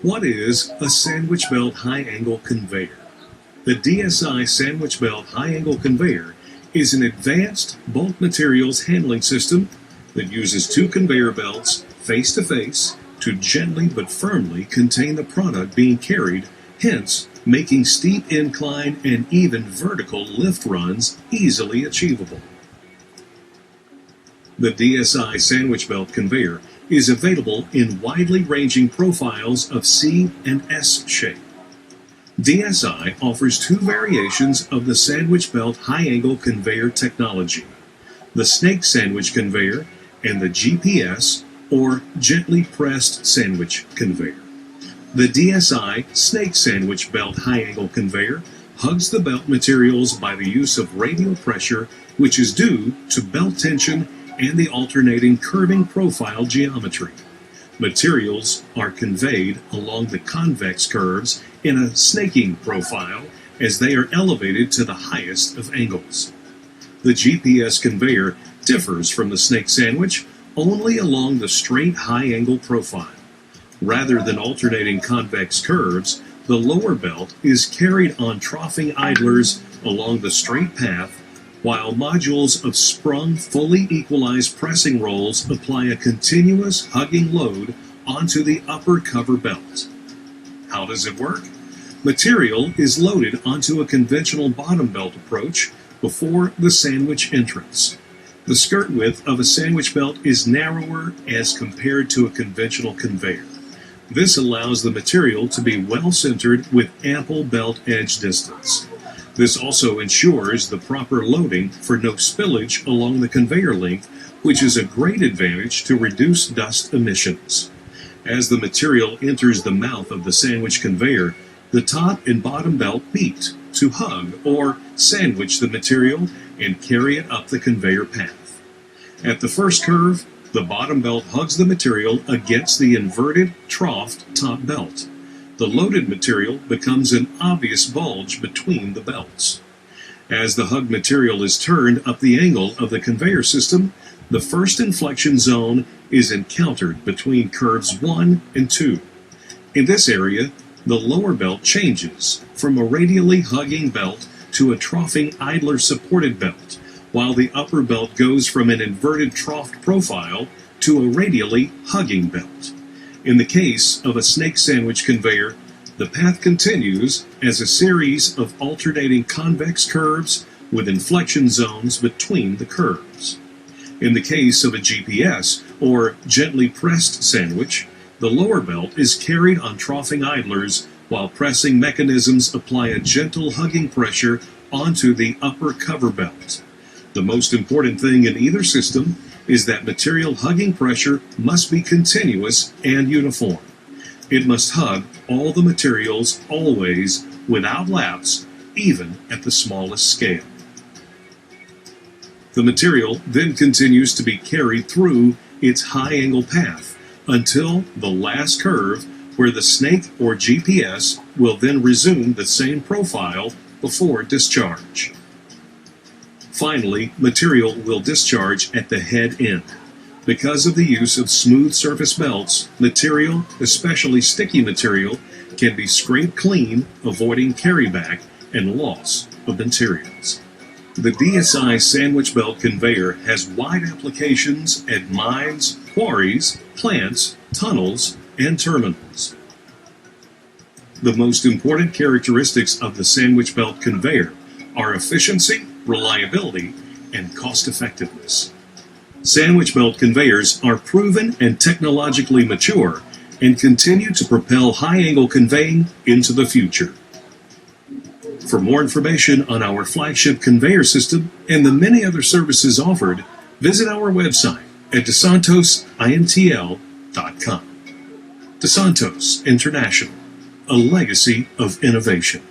What is a sandwich belt high-angle conveyor? The DSI sandwich belt high-angle conveyor is an advanced bulk materials handling system that uses two conveyor belts face-to-face to gently but firmly contain the product being carried, hence making steep incline and even vertical lift runs easily achievable. The DSI sandwich belt conveyor is available in widely ranging profiles of C and S shape. DSI offers two variations of the sandwich belt high-angle conveyor technology: the snake sandwich conveyor and the GPS, or gently pressed sandwich conveyor. The DSI snake sandwich belt high-angle conveyor hugs the belt materials by the use of radial pressure, which is due to belt tension and the alternating curving profile geometry. Materials are conveyed along the convex curves in a snaking profile as they are elevated to the highest of angles. The GPS conveyor differs from the snake sandwich only along the straight high-angle profile. Rather than alternating convex curves, the lower belt is carried on troughing idlers along the straight path, while modules of sprung, fully equalized pressing rolls apply a continuous hugging load onto the upper cover belt. How does it work? Material is loaded onto a conventional bottom belt approach before the sandwich entrance. The skirt width of a sandwich belt is narrower as compared to a conventional conveyor. This allows the material to be well centered with ample belt edge distance. This also ensures the proper loading for no spillage along the conveyor length, which is a great advantage to reduce dust emissions. As the material enters the mouth of the sandwich conveyor, the top and bottom belt meet to hug or sandwich the material and carry it up the conveyor path. At the first curve, the bottom belt hugs the material against the inverted, troughed top belt. The loaded material becomes an obvious bulge between the belts. As the hug material is turned up the angle of the conveyor system, the first inflection zone is encountered between curves 1 and 2. In this area, the lower belt changes from a radially hugging belt to a troughing idler supported belt, while the upper belt goes from an inverted troughed profile to a radially hugging belt. In the case of a snake sandwich conveyor, the path continues as a series of alternating convex curves with inflection zones between the curves. In the case of a GPS, or gently pressed sandwich, the lower belt is carried on troughing idlers while pressing mechanisms apply a gentle hugging pressure onto the upper cover belt. The most important thing in either system is that material hugging pressure must be continuous and uniform. It must hug all the materials always without lapse, even at the smallest scale. The material then continues to be carried through its high-angle path until the last curve, where the snake or GPS will then resume the same profile before discharge. Finally, material will discharge at the head end. Because of the use of smooth surface belts, material, especially sticky material, can be scraped clean, avoiding carryback and loss of materials. The DSI sandwich belt conveyor has wide applications at mines, quarries, plants, tunnels, and terminals. The most important characteristics of the sandwich belt conveyor are efficiency, reliability, and cost-effectiveness. Sandwich belt conveyors are proven and technologically mature and continue to propel high-angle conveying into the future. For more information on our flagship conveyor system and the many other services offered, visit our website at DeSantosIntl.com. DeSantos International, a legacy of innovation.